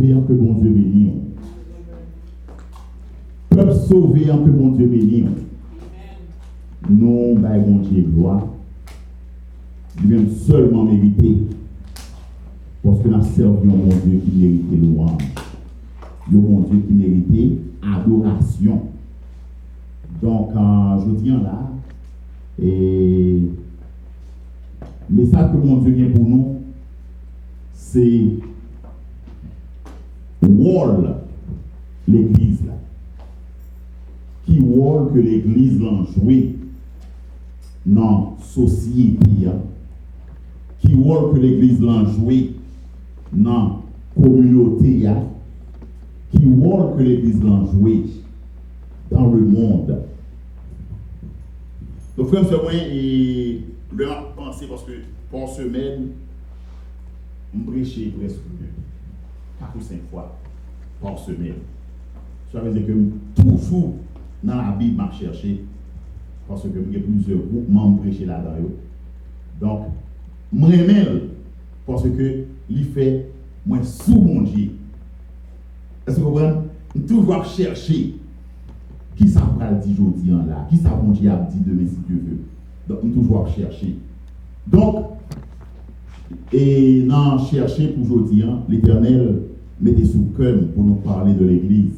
sauvé en que bon Dieu bénisse. Peuple sauvé en que bon Dieu bénisse. Non, bah, bon Dieu, gloire. Lui-même seulement mérité. Parce que nous servons un bon Dieu qui méritait louange. Un bon Dieu qui méritait adoration. Donc, je dis là, et le message que mon Dieu vient pour nous, c'est wall l'église là. Qui wall que l'église l'a joué dans la société, qui wall que l'église l'a joué dans la communauté, qui wall que l'église l'a joué dans le monde. Donc, frère, c'est moi, et je vais penser parce que par semaine, je prêche presque 4 ou 5 fois par semaine. Ça veut dire que toujours dans la Bible, je cherche parce que il y a plusieurs groupements prêcher là-dedans. Donc, je remets parce que il fait moi sous mon Dieu. Est-ce que vous comprenez? Je toujours chercher qui ça va dire aujourd'hui là, qui ça bon Dieu a dit demain si Dieu veut. Donc, je toujours chercher. Donc, et dans chercher pour aujourd'hui, l'Éternel mettait sous cœur pour nous parler de l'Église.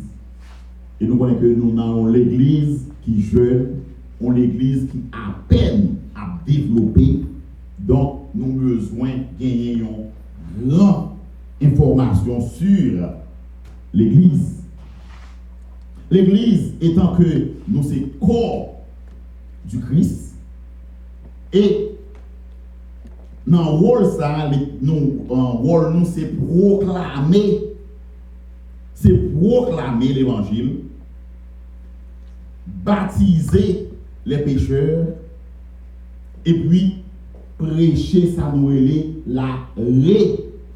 Et nous connaissons que nous avons l'Église qui jeune, on l'Église qui à peine a développé. Donc, nous avons besoin de gagner une grande information sur l'Église. L'Église étant que nous sommes corps du Christ et dans le rôle ça, nous c'est proclamer l'évangile, baptiser les pécheurs et puis prêcher ça nous la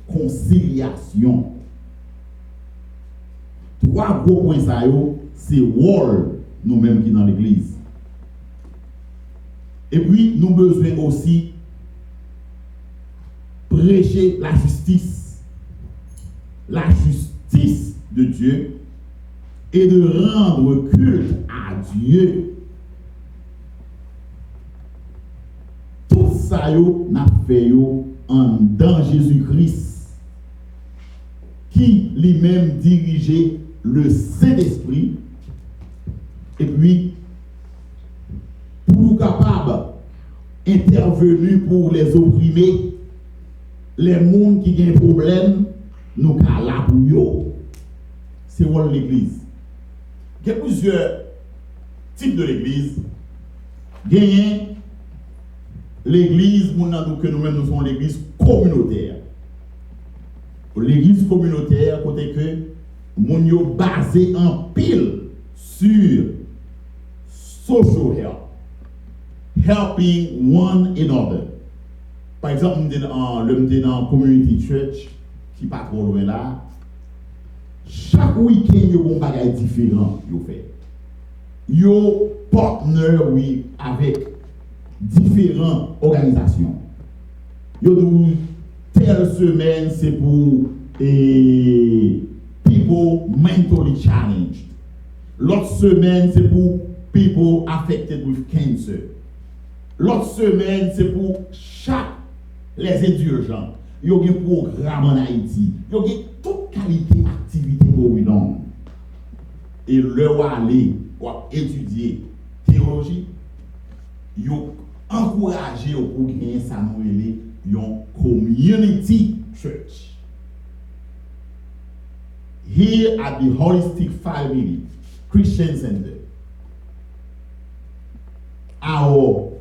réconciliation. 3 gros points ça c'est rôle nous-mêmes qui dans l'église. Et puis nous besoin aussi prêcher la justice de Dieu et de rendre culte à Dieu. Tout ça n'a fait dans Jésus-Christ qui lui-même dirigeait le Saint-Esprit et puis pour nous capables intervenir pour les opprimés, les gens qui ont des problèmes, nous sommes là pour eux. C'est l'église. Il y a plusieurs types de l'église. Il y a l'église que nous-mêmes nous sommes l'église communautaire. L'église communautaire, côté que nous sommes basé en pile sur social help, helping one another. Par exemple, dans la community church, qui n'est pas trop loin là, chaque week-end, il y a un bagage différent. Il y a partenaire avec différentes organisations. Il y a telle semaine, c'est pour people mentally challenged. L'autre semaine, c'est pour people affected with cancer. L'autre semaine, c'est pour les indulgents. Il y a un programme en Haïti. Il y a toute qualité d'activité pour nous. Et le aller pour étudier théologie, il y a encouragé pour gagner ça une community church. Here at the Holistic Family Christian Center, our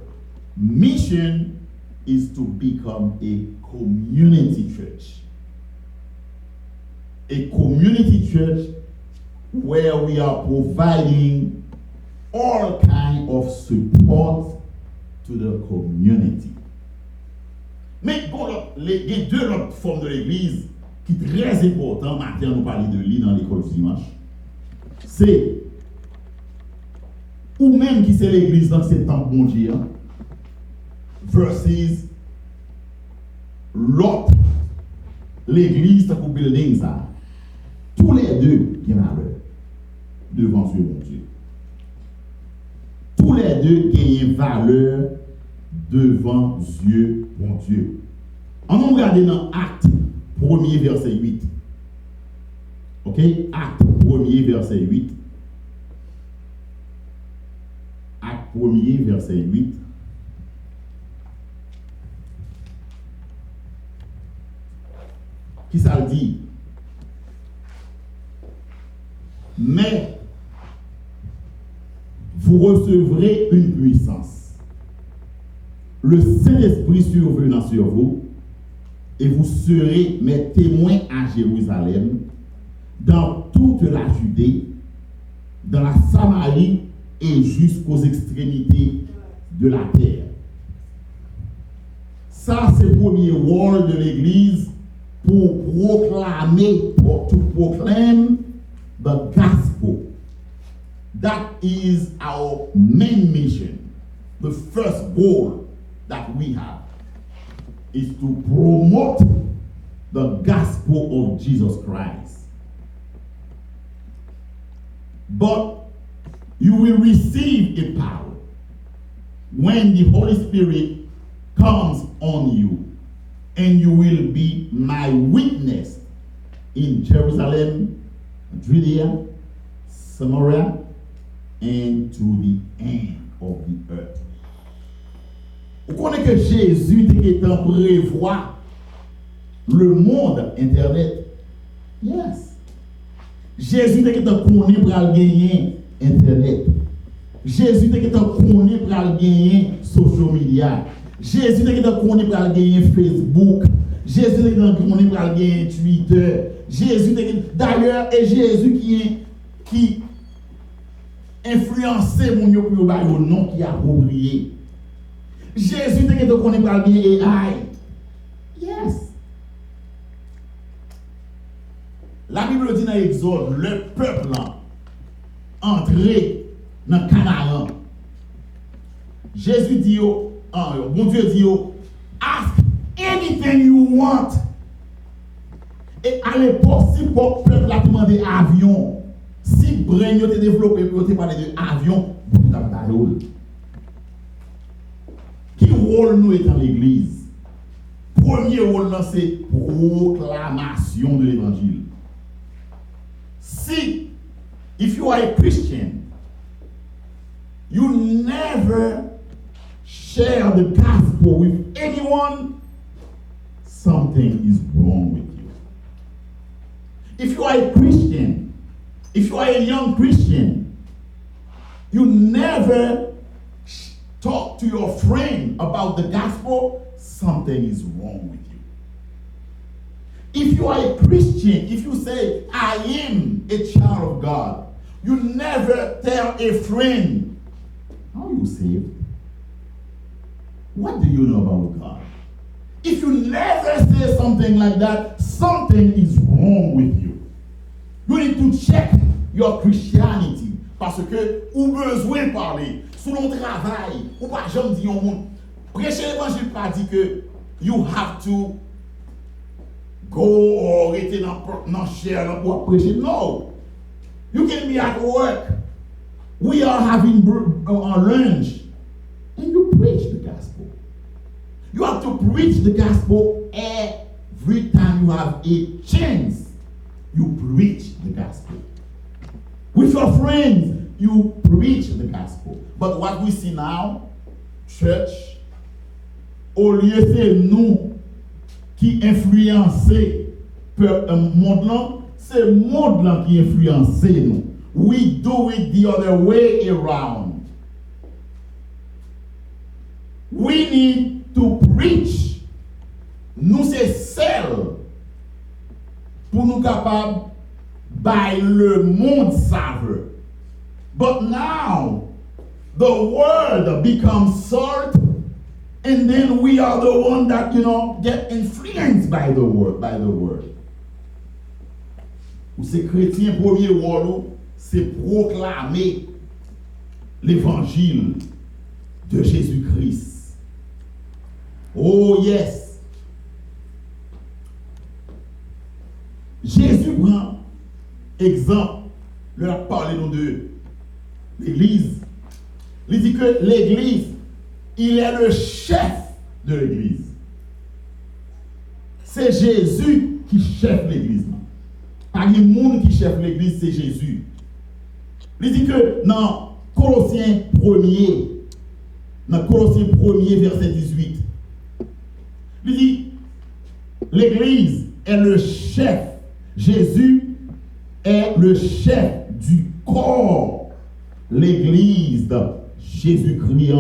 mission is to become a community church. A community church where we are providing all kinds of support to the community. Mais il y a 2 autres formes de l'église qui sont très importantes. Maintenant, nous parlons de lui dans l'école du dimanche. C'est ou même qui c'est l'église dans ces temps bon Dieu versus l'autre l'église pour building ça. les deux gagnent valeur devant Dieu, mon Dieu. Tous les deux gagnent valeur devant Dieu, mon Dieu. On va regarder dans Acte 1er, verset 8. Ok? Acte 1er, verset 8. Acte 1er, verset 8. Qui ça dit? Mais vous recevrez une puissance. Le Saint-Esprit survenant sur vous, et vous serez mes témoins à Jérusalem, dans toute la Judée, dans la Samarie et jusqu'aux extrémités de la terre. Ça, c'est le premier rôle de l'Église pour proclamer, to proclaim the gospel. That is our main mission. The first goal that we have is to promote the gospel of Jesus Christ. But you will receive a power when the Holy Spirit comes on you, and you will be my witness in Jerusalem, Judea, Samaria, and to the end of the earth. Vous connaissez que Jésus était en prévoir le monde Internet? Yes. Jésus était en connaît pour gagner Internet. Jésus était en connaît pour gagner social media. Jésus était en connaît pour gagner Facebook. Jésus était en connaît pour gagner Twitter. Jésus d'ailleurs est Jésus qui influençait mon yo pour ba yo nom qui approprié. Jésus était en connaît pour gagner AI. Yes. La Bible dit dans Exode, le peuple entré dans Canaan. Jésus dit, bon Dieu dit, ask anything you want. Et à l'époque, si le peuple a demandé avion, si Brain a développé pour te parler de avion, qui rôle nous est dans l'église? Premier rôle, c'est proclamation de l'évangile. See, if you are a Christian, you never share the gospel with anyone, something is wrong with you. If you are a Christian, if you are a young Christian, you never talk to your friend about the gospel, something is wrong with you. If you are a Christian, if you say, I am a child of God, you never tell a friend, how are you saved? What do you know about God? If you never say something like that, something is wrong with you. You need to check your Christianity. Parce que, ou besoin de parler, sous mon travail, ou pas jamais dit au monde, prêcher l'évangile pas dit que you have to go or rester dans chair pour prêcher. No. You can be at work. We are having lunch. And you preach the gospel. You have to preach the gospel every time you have a chance. You preach the gospel. With your friends, you preach the gospel. But what we see now, church, au lieu c'est nous qui influencer le monde, c'est le monde qui influence nous. We do it the other way around. We need to preach. Nous c'est celle pour nous capables by le monde saveur. But now the word becomes salt, and then we are the one that get influenced by the word. Ou c'est chrétien premier rôle, c'est proclamer l'évangile de Jésus-Christ. Oh yes. Jésus prend exemple, leur parler de l'Église. Il dit que l'Église, il est le chef de l'Église. C'est Jésus qui chef l'Église. Pas le monde qui chef l'Église, c'est Jésus. Il dit que dans Colossiens 1er, verset 18, il dit, l'Église est le chef. Jésus est le chef du corps. L'Église de Jésus-Christ.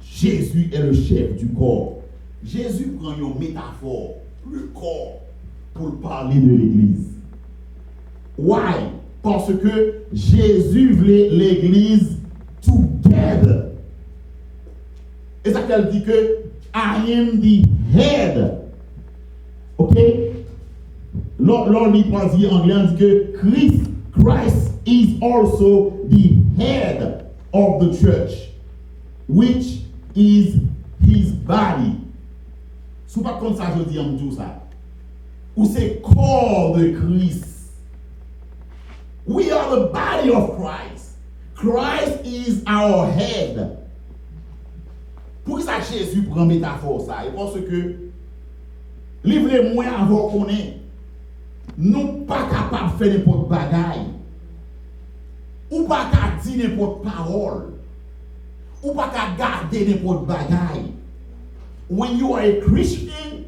Jésus est le chef du corps. Jésus prend une métaphore, le corps, pour parler de l'Église. Why? Parce que Jésus voulait l'Église together. Et ça qu'elle dit que I am the head. Ok? L'on dit en anglais, on dit que Christ is also the head of the church, which is his body. Si pas comme ça, je dis en tout ça. Ou c'est corps de Christ. We are the body of Christ. Christ is our head. Pour ça, Jésus prend métaphore ça. Et parce que, livrez-moi avant qu'on est. Nous pas capables de faire n'importe bagaille. Ou pas qu'à dire n'importe parole. Ou pas qu'à garder n'importe bagaille. When you are a Christian,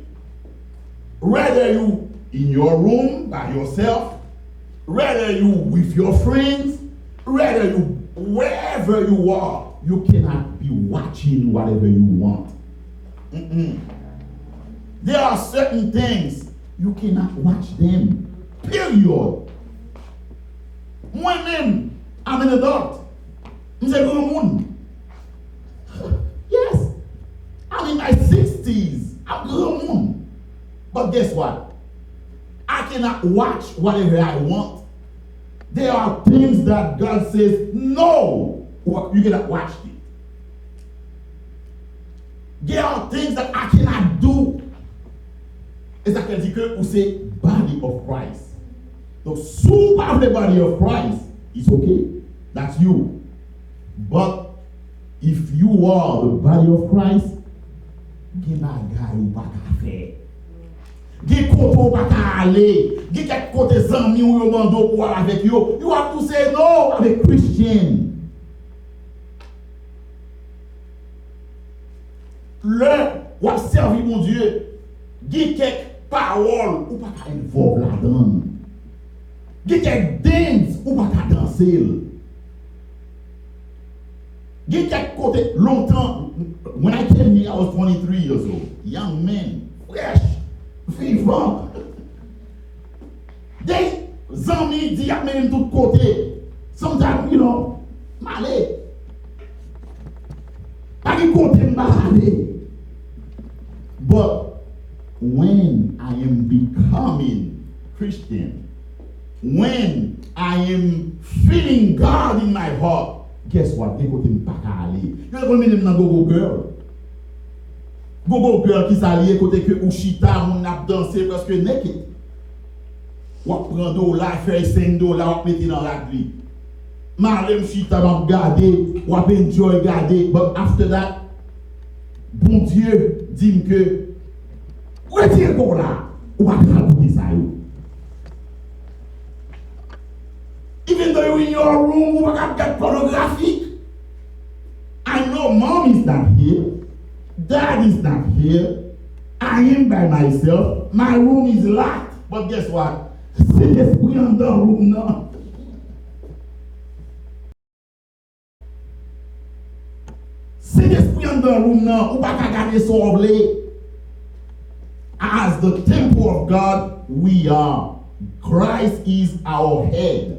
whether you in your room by yourself, whether you with your friends, whether you wherever you are, you cannot be watching whatever you want. There are certain things you cannot watch them. Period. Moi-même, I'm an adult. I'm a grand monde. Yes. I'm in my 60s. I'm grand monde. But guess what? I cannot watch whatever I want. There are things that God says, no, you cannot watch it. There are things that I cannot do. Et ça qu'elle dit que c'est body of Christ. Donc, sous par the body of Christ, it's okay. That's you. But if you are the body of Christ, gen bagay ou pa ka fè. Gen kote ou pa ka ale. Gen kek kote zanmi ou yo mando pou al avek yo. You have to say no avec Christian. Le ou ap servi mon Dieu. Gen kek parole ou pa ka involve la dan. Gen kek dance ou pa ka danser. Gen kek kote longtemps. When I came here, I was 23 years old. Young man, fresh, vivant. Des amis di ap men tout côté. Sometimes, malé. Pas de côté malé. But when I am becoming Christian, when I am feeling God in my heart, guess what? They go to Mpakali. You know what I mean? Go girl. Go girl qui s'allie côté que Ushita mon ap danser parce que naked. Ou prend $, faire $5, ou mettre dans la gli. Marlem Ushita va garder, ou enjoy garder, but after that, bon Dieu dit que retire pour là, ou pas faire ça yo. Even though you're in your room, you can get pornographic. I know mom is not here. Dad is not here. I am by myself. My room is locked. But guess what? C'est l'esprit en dans le room now. C'est l'esprit en dans le room now. Ou pas qu'à garder son blé. As the temple of God, we are. Christ is our head.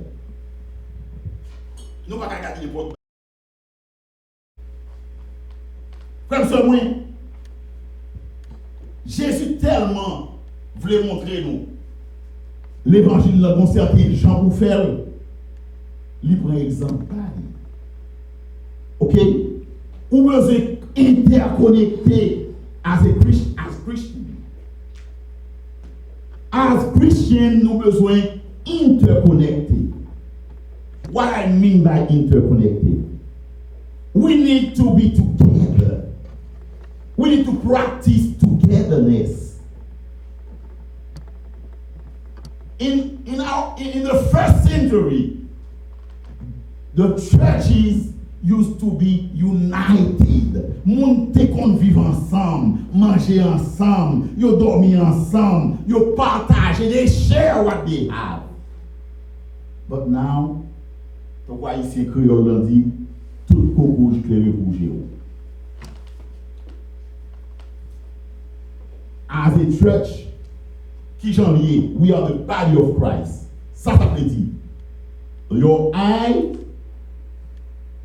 Nous ne pouvons pas regarder les portes. Comme ça, moi, Jésus tellement voulait montrer nous l'évangile là, bon certain Jean pour faire, il prend exemple. Ok? Ou besoin interconnecter as Christian. As Christian, nous besoin interconnected. What I mean by interconnected? We need to be together. We need to practice togetherness. In the first century, the churches used to be united. Moun te kon vive ensemble, manger ensemble, yo dormi ensemble, yo partage, they share what they have. But now, tu vois ici créole l'on dit, tout coco éclairé pour Jéhovah. As a church, qui j'en lié, we are the body of Christ. Ça veut dire, your eye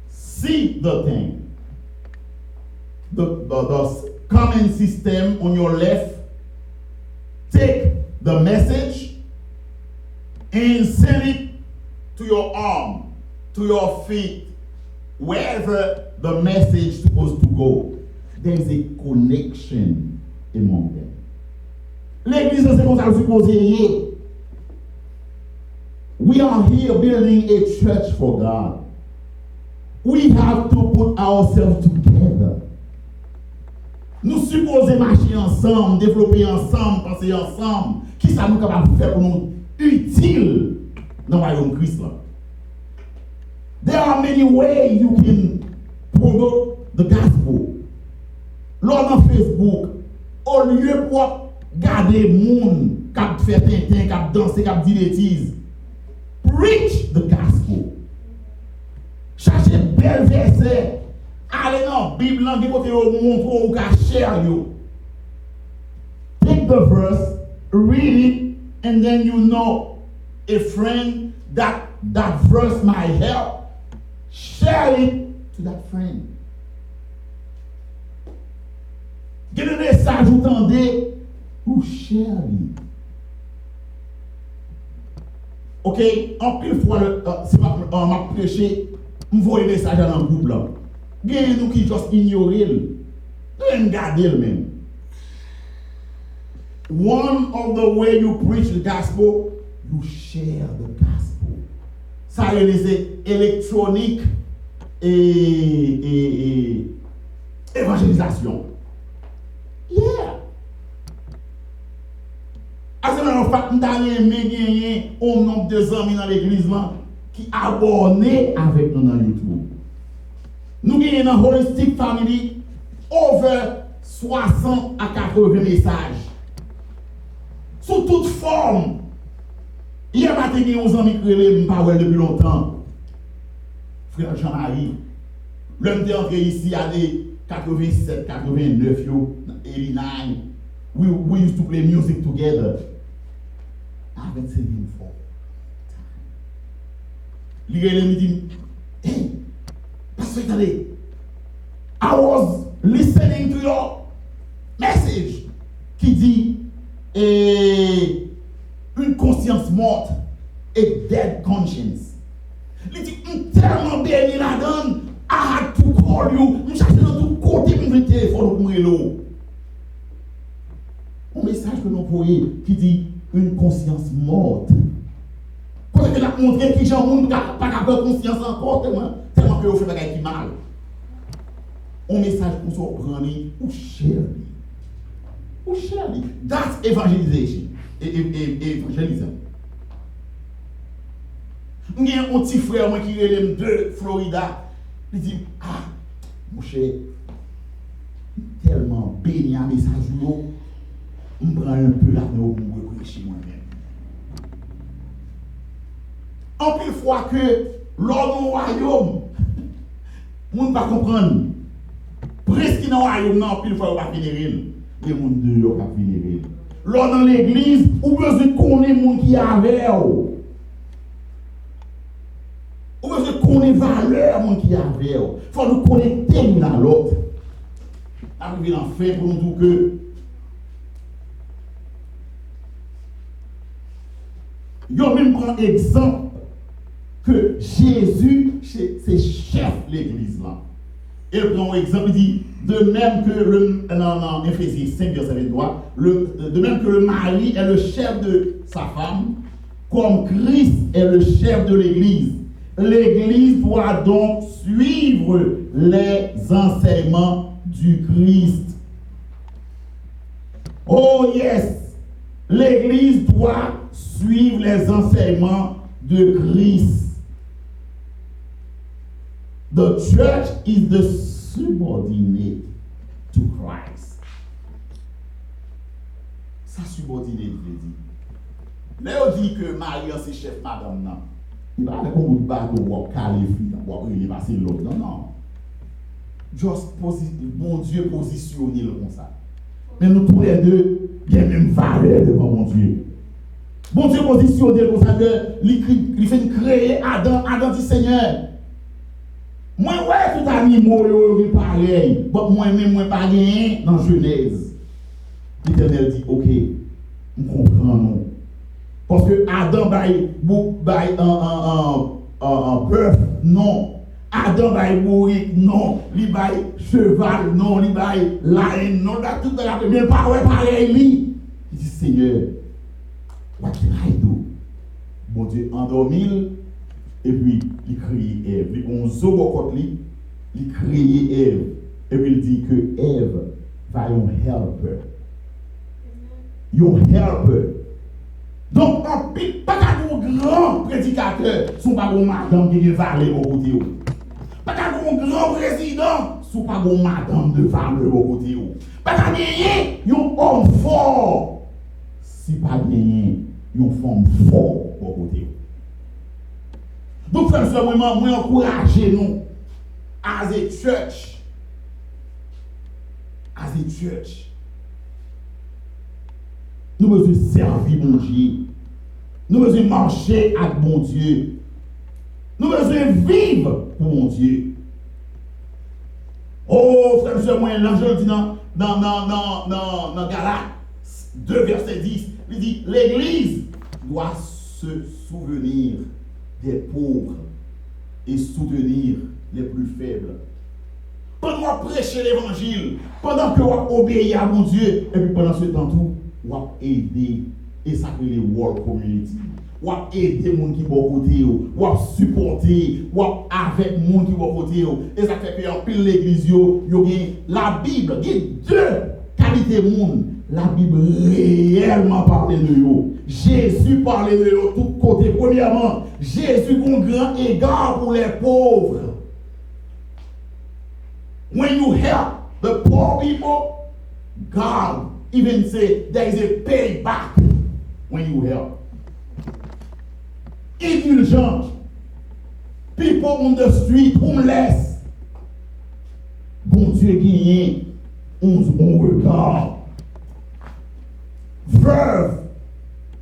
see the thing. The common system on your left take the message and send it to your arm, to your feet, wherever the message is supposed to go. There is a connection among them. L'église, c'est comme ça que supposé. We are here building a church for God. We have to put ourselves together. Nous supposons marcher ensemble, développer ensemble, penser ensemble. Qui ça nous capable de faire pour nous utile dans le royaume Christ là? There are many ways you can promote the gospel. Lors dans Facebook, au lieu pour garder moun, cap faire tintin, cap danser, cap dire des bêtises, preach the gospel. Cherchez bel verset. Allez dans la Bible, qui côté au montre ou ka share yo. Take the verse, read it, and then you know a friend that verse might help. Share it to that friend. Get a message ou tendez ou share it. Ok, en pile fois, si m'a prêché, m'voie un message dans le groupe là. Gen nous qui juste ignorer, même garder le même. One of the way you preach the gospel, you share the gospel. Ça c'est électronique et évangélisation. Yeah. As en fait, nous avons gagné un nombre de amis dans l'église qui abonnent avec nous dans YouTube. Nous avons dans Holistic Family over 60 à 80 messages. Sous toute forme. Hier matin, il y a uns amis qui ne m'ont pas depuis longtemps. Frère Jean-Marie. L'homme est entré ici à des 87, 89, 89. We used to play music together. I haven't seen him for time. Il dit, hey, Pastor Italy, I was listening to your message qui dit une conscience morte et dead conscience. Il dit, tellement béni la donne, I had to call you. Je cherche dans tout côté pour le téléphone pour l'eau. Un message que nous voyons qui dit une conscience morte. Quand on a montré que les gens n'ont pas de conscience encore, tellement que vous faites des choses qui mal. Un message pour se prendre ou share. Ou share. That's evangelization. Evangelism. Il y a un petit frère qui est de Florida. Il dit, ah, mon cher, tellement béni à message. On prend un peu la main pour réfléchir moi-même. En plus fois que l'homme au royaume, on ne va pas comprendre. Presque dans le royaume, en plus fois, on va finir. Mais on ne va pas finir. L'homme dans l'église, on besoin de connaître les gens qui avaient. On besoin de connaître les valeurs des gens qui avaient. Il faut nous connecter l'un à l'autre. Arriver en fait pour nous dire que yo même prend exemple que Jésus c'est chef de l'église là. Et il prend exemple, il dit de même que dans Éphésiens 5 verset 23, de même que le mari est le chef de sa femme comme Christ est le chef de l'Église. L'Église doit donc suivre les enseignements du Christ. Oh yes! L'Église doit suivre les enseignements de Christ. The church is the subordinate to Christ. Ça subordinate, je dis. Là, on dit que Marie, c'est chef madame, non. Il va avec un bout de bateau, ou caler, ou il va passer l'autre. Non, non. Juste bon Dieu positionné comme ça. Mais nous tous les deux, il y a même valeur devant mon Dieu. Bon Dieu positionné comme ça que il fait créer Adam dit Seigneur. Moi, ouais, tout animaux, ils sont pareils. Mais moi-même, moi, pas rien dans Genèse. L'Éternel dit, ok, nous comprenons. Parce que Adam un bœuf, non. Adam bourrique, non. Il baille cheval, non. Il baille laine, non. Tout ça, mais pas ouais, pareil. Il dit, Seigneur, what can I do? Bon Dieu, endormi. Et puis, il crie Ève. On zobe lui, il crie Ève. Et puis, il dit que Ève va yon helper. Yon helper. Donc, on ne peut pas qu'un grand prédicateur, son pas bon madame qui est valé au côté. Pas qu'un grand président, son pas bon madame de valé au côté. Pas qu'un yon homme fort. Si pas gagné, yon femme fort au côté. Donc, frère, c'est vraiment, moi, encourager nous, as a church. As a church. Nous devons servir mon Dieu. Nous devons marcher avec mon Dieu. Nous devons vivre pour mon Dieu. Oh, frère, c'est moi, l'ange dit dans Galates 2, verset 10, il dit, l'Église doit se souvenir des pauvres et soutenir les plus faibles. Pendant que prêcher l'évangile, pendant que vous obéissez à mon Dieu, et puis pendant ce temps tout, vous aider et ça fait les world community. Vous aider les gens qui vont côté, vous supporter, vous avec les gens qui vont côté. Et ça fait que en pile l'église, la Bible, il y a deux qualités de monde. La Bible réellement parle de nous. Jésus parle de nous tout côté. Premièrement, Jésus a un grand égard pour les pauvres. When you help the poor people, God even say there is a payback when you help. Indulgent, people on the street, homeless. Bon Dieu gagne un regard. Veuve,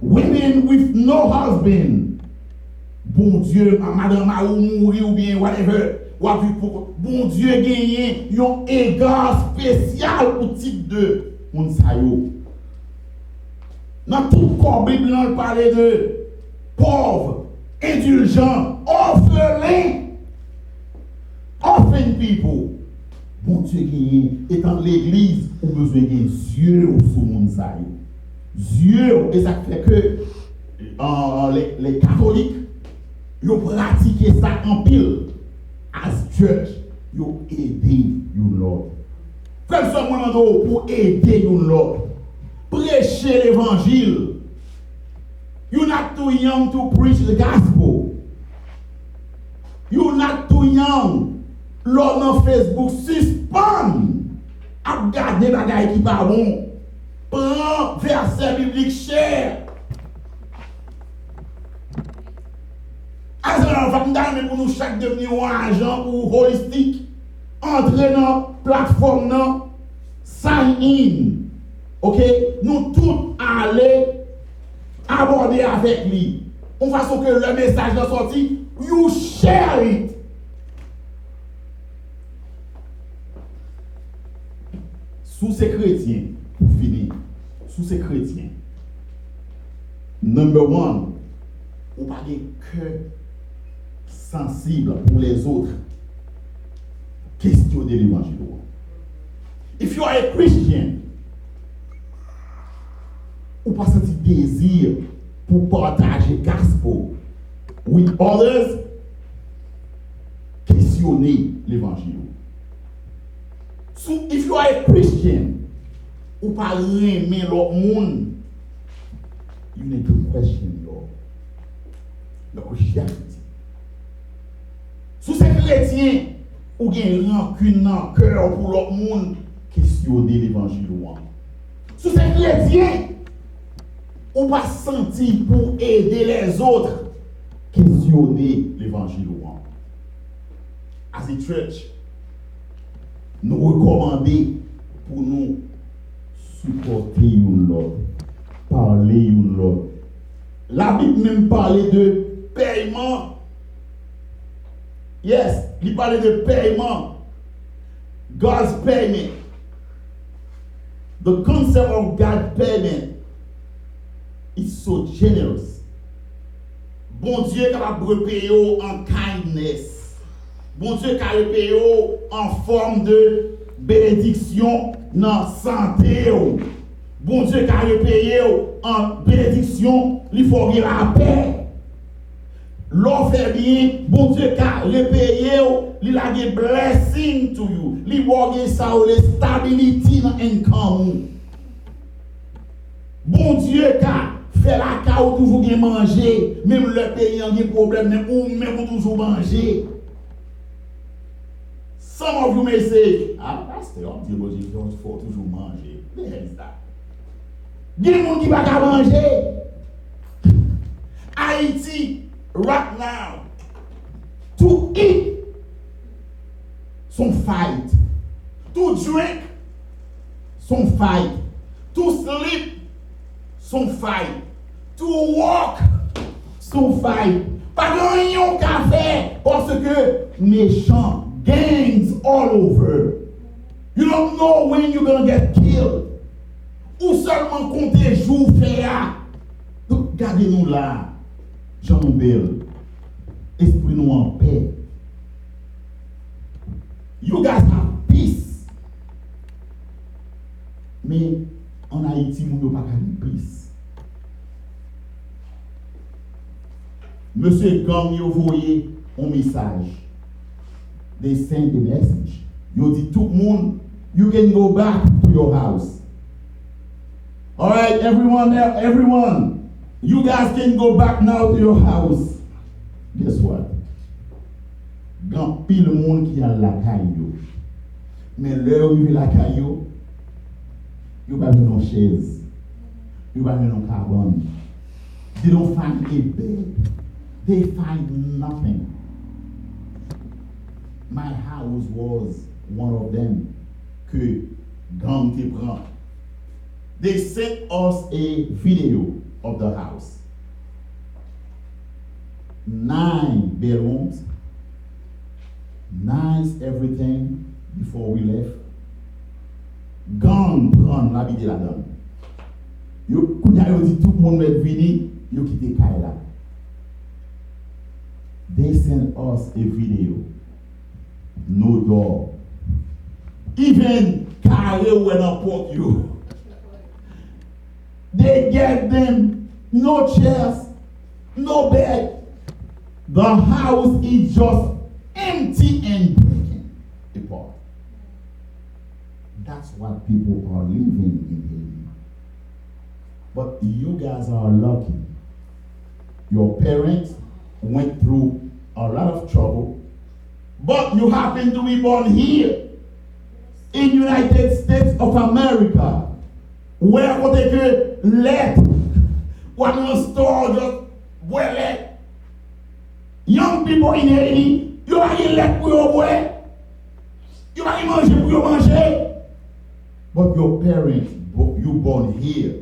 women with no husband. Bon Dieu, madame a mourir ou bien whatever. Bon Dieu gagne un égard spécial pour type de moun sa yo. Dans tout corps Bible on parle de pauvres, indulgents, orphelins, orphan people. Bon Dieu gagne étant l'église ou besoin de yeux sur moun sa yo. Dieu, et ça fait que les catholiques, ils pratiquent ça en pile. As church, ils aident l'autre. Faites ce moment pour aider l'autre. Prêcher l'évangile. You're not too young to preach the gospel. You're not too young. L'homme dans Facebook suspend à regarder les bagailles qui pas bon. Prends verset biblique cher. Alors, on va nous pour nous chaque devenir un agent ou holistique. Entrer dans la plateforme, sign in. Ok? Nous tous aller aborder avec lui. En façon que le message est sorti, you share it. Sous ces chrétiens, pour finir, sous ces chrétiens, number one, on parle de cœur sensible pour les autres. Questionner l'évangile. If you are a Christian, ou pas senti désir pour partager gospel with others, questionner l'évangile. So if you are a Christian, ou pas aimer l'autre monde, you need to question your Christianity. Si c'est chrétien, ou bien rancune dans le cœur pour l'autre monde, questionner l'évangile. Si c'est chrétien, ou pas senti pour aider les autres, questionner l'évangile. As a church, nous recommandons pour nous supporter l'autre, parler l'autre. La Bible même parlait de paiement. Yes, il parlait de paiement. God's payment. The concept of God's payment is so generous. Bon Dieu est capable de payer en kindness. Bon Dieu est capable de payer en forme de bénédiction dans santé. Bon Dieu est capable de payer en bénédiction, il faut qu'il la paix. L'on fait bien, bon Dieu est capable de payer, il a des blessings to you. Il va avoir ça la stability dans income. Bon Dieu est capable fait la cas ou toujours bien manger, même le pays a des problèmes, mais ou même toujours manger. Some of you may say, pasteur, on dit qu'il faut toujours manger. The hell is that? Il y a des gens qui ne peuvent pas manger. Haïti, right now, to eat, some fight. To drink, some fight. To sleep, some fight. To walk, some fight. Pas de rien qu'à faire parce que méchants, gangs all over. You don't know when you're gonna get killed. Ou seulement compter jours faire. Donc gardez-nous là, Jean-Bel. Esprit nous en paix. You guys have peace. Mais en Haïti, nous n'avons pas de peace. Monsieur Gang, vous voyez un message. They send a message. You dit tout le monde, you can go back to your house. All right, everyone, you guys can go back now to your house. Guess what? Grand pile monde qui a la caillou. Mais l'heure où il la caillou, you pas une chaise, you pas une cabane. They don't find a bed. They find nothing. My house was one of them que gang te prend. They sent us a video of the house. 9 bedrooms, nice everything before we left. Gang prend l'habiter là-dedans. Yo, quand yo dit tout le monde est venu, yo quitté Kaila. They sent us a video. No door. Even carry when I put you. They get them no chairs, no bed. The house is just empty and breaking apart. That's what people are living in Haiti. But you guys are lucky. Your parents went through a lot of trouble, but you happen to be born here in United States of America, where they could let one store just well. Young people in Haiti, you are let pour your boy, you are manger pour your manger, but your parents, you born here,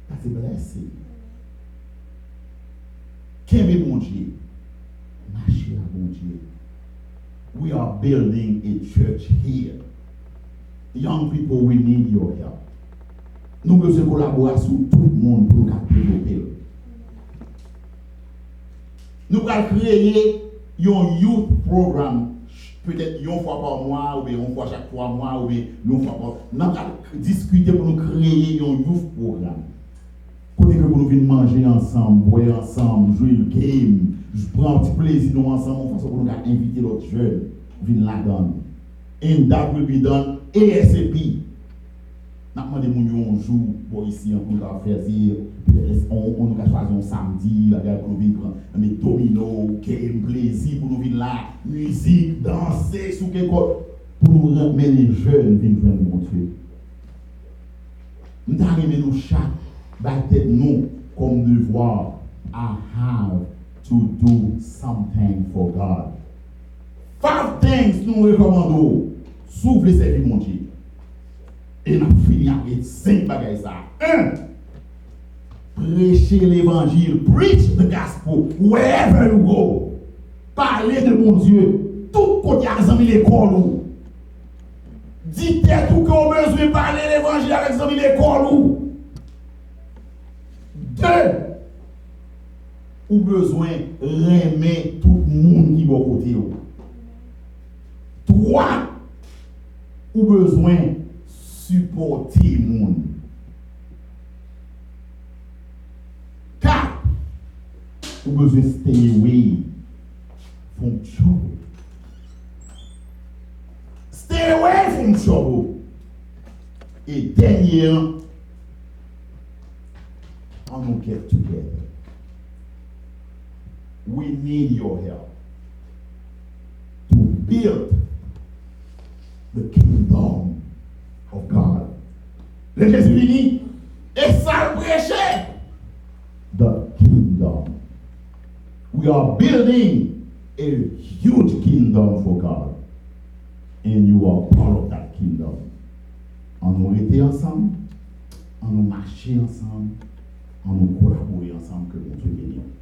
that's a blessing. Can't be bon Dieu. We are building a church here. Young people, we need your help. Nous devons collaborer sur tout le monde pour développer. Nous allons créer un youth programme, peut-être une fois par mois, ou bien une fois chaque 3 mois, ou bien une fois par mois. Nous allons discuter pour nous créer un youth programme. Côté que nous venons manger ensemble, boire ensemble, jouer le game, je prends un petit plaisir nous ensemble, on fait pour nous inviter l'autre jeune, venir là-dedans. And that will be done ASAP. N'a pas demandé mon jour pour ici on va faire on nous choisir un samedi, la gare pour nous venir prendre domino, game, plaisir pour nous venir là, musique, danser sous quelque chose pour nous ramener les jeunes venir joindre mon Dieu. Nous avons nous chaque bâtir nous comme devoir. I have to do something for God. 5 things nous recommandons. S'ouvre les services mon Dieu. Et nous finissons avec 5 bagages ça. 1. Prêcher l'évangile. Preach the gospel wherever you go. Parler de mon Dieu. Tout côté à l'école. Dites tout qu'on a besoin de parler l'évangile avec l'école. 2. Ou besoin d'aimer tout le monde qui va côté. 3. Ou besoin supporter le monde. 4. Ou besoin stay away from trouble. Stay away from trouble. Et dernier, on will get together. We need your help to build the kingdom of God. Le Jésus dit, et ça prêcher the kingdom. We are building a huge kingdom for God. And you are part of that kingdom. On nous était ensemble, on nous marcher ensemble, on nous collaborer ensemble que mon Dieu bénisse.